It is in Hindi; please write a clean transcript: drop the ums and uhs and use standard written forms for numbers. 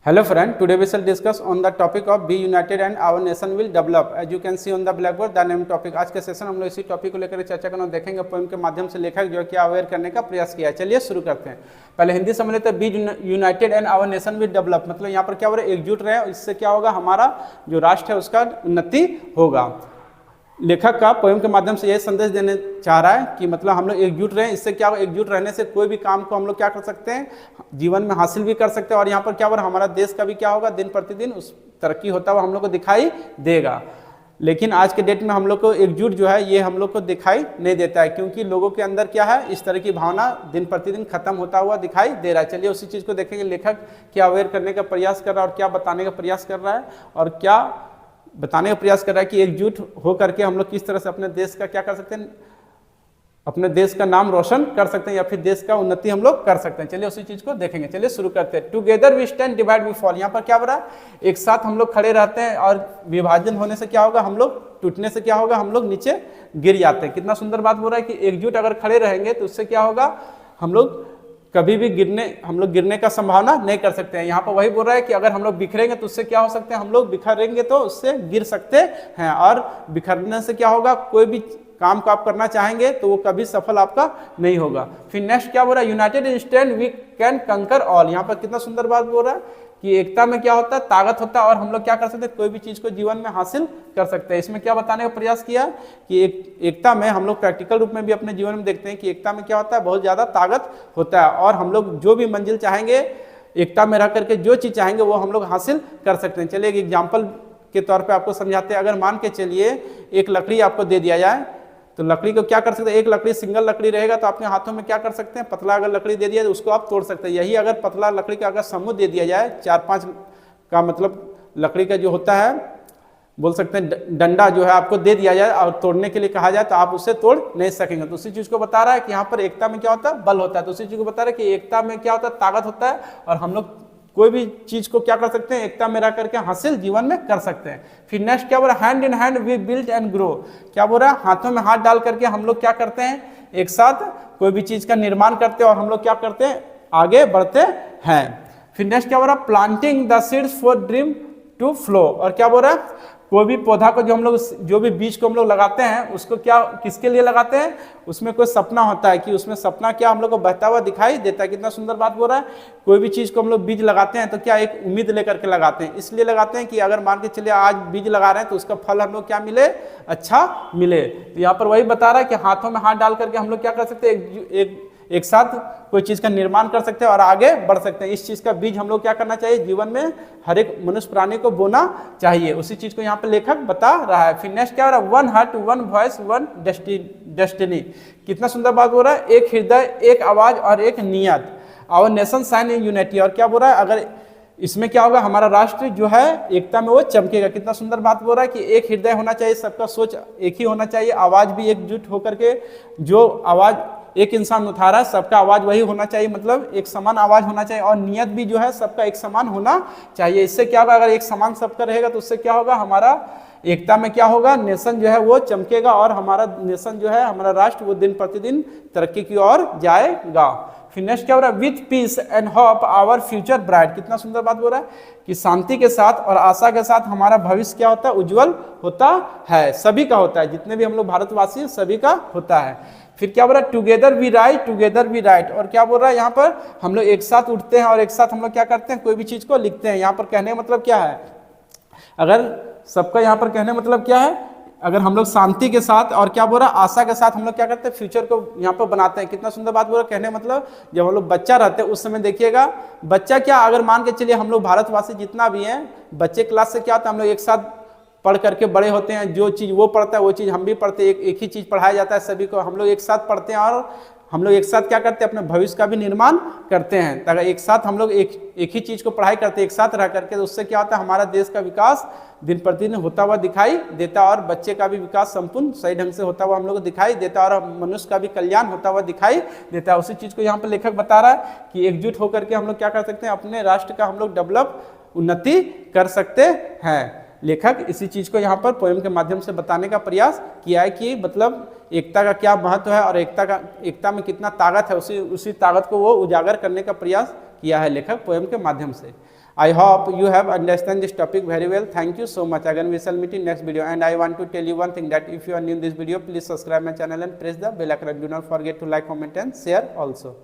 Hello friend, today we shall discuss on the topic of be united and our nation will develop. As you can see on the blackboard the name topic. आज के सेशन हम लोग इसी टॉपिक को लेकर चर्चा करना देखेंगे। पोएम के माध्यम से लेखक जो है क्या अवेयर करने का प्रयास किया है। चलिए शुरू करते हैं। पहले हिंदी समझ लेते हैं। Be united and our nation will develop, मतलब यहाँ पर क्या हो रहा है, एकजुट रहे, इससे क्या होगा, हमारा जो राष्ट्र है उसका उन्नति होगा। लेखक का पोएम के माध्यम से यह संदेश देने चाह रहा है कि मतलब हम लोग एकजुट रहें, इससे क्या होगा, एकजुट रहने से कोई भी काम को हम लोग क्या कर सकते हैं, जीवन में हासिल भी कर सकते हैं। और यहाँ पर क्या होगा, हमारा देश का भी क्या होगा, दिन प्रतिदिन उस तरक्की होता हुआ हम लोग को दिखाई देगा। लेकिन आज के डेट में हम लोग को एकजुट जो है ये हम लोग को दिखाई नहीं देता है, क्योंकि लोगों के अंदर क्या है, इस तरह की भावना दिन प्रतिदिन खत्म होता हुआ दिखाई दे रहा है। चलिए उसी चीज़ को देखेंगे, लेखक क्या अवेयर करने का प्रयास कर रहा है और क्या बताने का प्रयास कर रहा है और क्या बताने का प्रयास कर रहा है कि एकजुट हो करके हम लोग किस तरह से अपने देश का क्या कर सकते हैं, अपने देश का नाम रोशन कर सकते हैं या फिर देश का उन्नति हम लोग कर सकते हैं। चलिए उसी चीज को देखेंगे। चलिए शुरू करते हैं। Together we stand divide we fall, यहाँ पर क्या हो रहा है, एक साथ हम लोग खड़े रहते हैं और विभाजन होने से क्या होगा, हम लोग टूटने से क्या होगा, हम लोग नीचे गिर जाते हैं। कितना सुंदर बात बोल रहा है कि एकजुट अगर खड़े रहेंगे तो उससे क्या होगा, हम लोग कभी भी गिरने का संभावना नहीं कर सकते हैं। यहाँ पर वही बोल रहा है कि अगर हम लोग बिखरेंगे तो उससे क्या हो सकते हैं, हम लोग बिखरेंगे तो उससे गिर सकते हैं, और बिखरने से क्या होगा, कोई भी काम को आप करना चाहेंगे तो वो कभी सफल आपका नहीं होगा। फिर नेक्स्ट क्या बोल रहा है, यूनाइटेड स्टैंड वी कैन कंकर ऑल। यहाँ पर कितना सुंदर बात बोल रहा है कि एकता में क्या होता है, ताकत होता है, और हम लोग क्या कर सकते हैं, कोई भी चीज को जीवन में हासिल कर सकते हैं। इसमें क्या बताने का प्रयास किया कि एकता में हम लोग प्रैक्टिकल रूप में भी अपने जीवन में देखते हैं कि एकता में क्या होता है, बहुत ज्यादा ताकत होता है, और हम लोग जो भी मंजिल चाहेंगे, एकता में रह करके जो चीज चाहेंगे वो हम लोग हासिल कर सकते हैं। चलिए एक एग्जाम्पल के तौर पर आपको समझाते हैं। अगर मान के चलिए एक लकड़ी आपको दे दिया जाए तो लकड़ी को क्या कर सकते हैं, एक लकड़ी सिंगल लकड़ी रहेगा तो आपके हाथों में क्या कर सकते हैं, पतला अगर लकड़ी दे दिया तो उसको आप तोड़ सकते हैं। यही अगर पतला लकड़ी का अगर समूह दे दिया जाए, 4-5 का मतलब लकड़ी का जो होता है, बोल सकते हैं डंडा जो है आपको दे दिया जाए और तोड़ने के लिए कहा जाए तो आप उससे तोड़ नहीं सकेंगे। तो उसी चीज को बता रहा है कि यहाँ पर एकता में क्या होता है, बल होता है। तो उसी चीज को बता रहा है कि एकता में क्या होता है, ताकत होता है, और हम लोग कोई भी चीज को क्या कर सकते हैं, एकता में रह करके हासिल जीवन में कर सकते हैं। फिर नेक्स्ट क्या बोल रहा है, hand in hand we build and grow. क्या बोल रहा है, हाथों में हाथ डाल करके हम लोग क्या करते हैं, एक साथ कोई भी चीज का निर्माण करते हैं और हम लोग क्या करते हैं, आगे बढ़ते हैं। फिर नेक्स्ट क्या बोल रहा है, planting the seeds for dream to flow. और क्या बोल रहा है, कोई भी पौधा को जो भी बीज को हम लोग लगाते हैं उसको क्या, किसके लिए लगाते हैं, उसमें कोई सपना होता है कि उसमें सपना क्या हम लोग को बहता हुआ दिखाई देता है। कितना सुंदर बात बोल रहा है। कोई भी चीज को हम लोग बीज लगाते हैं तो क्या एक उम्मीद लेकर के लगाते हैं, इसलिए लगाते हैं कि अगर मान के चलिए आज बीज लगा रहे हैं तो उसका फल हम लोग क्या मिले, अच्छा मिले। तो यहाँ पर वही बता रहा है कि हाथों में हाथ डाल करके हम लोग क्या कर सकते हैं, एक साथ कोई चीज का निर्माण कर सकते हैं और आगे बढ़ सकते हैं। इस चीज का बीज हम लोग क्या करना चाहिए, जीवन में हर एक मनुष्य प्राणी को बोना चाहिए। उसी चीज को यहाँ पे लेखक बता रहा है। फिर नेक्स्ट क्या हो रहा है, one heart one voice one destiny. कितना सुंदर बात बोल रहा है, एक हृदय एक आवाज और एक नियत। Our nation shine in unity. और क्या बोल रहा है, अगर इसमें क्या होगा, हमारा राष्ट्र जो है एकता में वो चमकेगा। कितना सुंदर बात बोल रहा है कि एक हृदय होना चाहिए, सबका सोच एक ही होना चाहिए, आवाज भी एकजुट होकर के, जो आवाज एक इंसान उठा रहा है सबका आवाज वही होना चाहिए, मतलब एक समान आवाज होना चाहिए, और नियत भी जो है सबका एक समान होना चाहिए। इससे क्या होगा, अगर एक समान सबका रहेगा तो उससे क्या होगा, हमारा एकता में क्या होगा, नेशन जो है वो चमकेगा, और हमारा नेशन जो है, हमारा राष्ट्र वो दिन प्रतिदिन तरक्की की ओर जाएगा। फिर नेक्स्ट क्या हो रहा है, with peace and hope our future bright. कितना सुंदर बात बोल रहा है कि शांति के साथ और आशा के साथ हमारा भविष्य क्या होता है, उज्जवल होता है, सभी का होता है, जितने भी हम लोग भारतवासी सभी का होता है। फिर क्या बोल रहा है, together we write together we write. और क्या बोल रहा है, यहाँ पर हम लोग एक साथ उठते हैं और एक साथ हम लोग क्या करते हैं, कोई भी चीज को लिखते हैं। यहाँ पर कहने का मतलब क्या है, अगर सबका यहाँ पर कहने का मतलब क्या है, अगर हम लोग शांति के साथ और क्या बोल रहा है, आशा के साथ हम लोग क्या करते हैं, फ्यूचर को यहाँ पर बनाते हैं। कितना सुंदर बात बोल रहा है। कहने मतलब जब हम लोग बच्चा रहते हैं उस समय देखिएगा, बच्चा क्या, अगर मान के चलिए हम लोग भारतवासी जितना भी हैं, बच्चे क्लास से क्या होता है, हम लोग एक साथ पढ़ करके बड़े होते हैं, जो चीज़ वो पढ़ता है वो चीज़ हम भी पढ़ते हैं, एक ही चीज़ पढ़ाया जाता है सभी को, हम लोग एक साथ पढ़ते हैं और हम लोग एक साथ क्या करते हैं, अपने भविष्य का भी निर्माण करते हैं। अगर एक साथ हम लोग एक ही चीज़ को पढ़ाई करते हैं एक साथ रह करके, तो उससे क्या होता है, हमारा देश का विकास दिन प्रतिदिन होता हुआ दिखाई देता है, और बच्चे का भी विकास संपूर्ण सही ढंग से होता हुआ हम लोग को दिखाई देता है, और मनुष्य का भी कल्याण होता हुआ दिखाई देता है। उसी चीज़ को यहाँ पर लेखक बता रहा है कि एकजुट होकर के हम लोग क्या कर सकते हैं, अपने राष्ट्र का हम लोग डेवलप उन्नति कर सकते हैं। लेखक इसी चीज को यहाँ पर पोएम के माध्यम से बताने का प्रयास किया है कि मतलब एकता का क्या महत्व है और एकता में कितना ताकत है, उसी ताकत को वो उजागर करने का प्रयास किया है लेखक पोएम के माध्यम से। I hope you have understand this topic very well. Thank you so much. Again we shall meet in next video, and I want to tell you one thing, that if you are new in this video, please subscribe my channel and press the bell icon. Do not forget to like, comment and share also.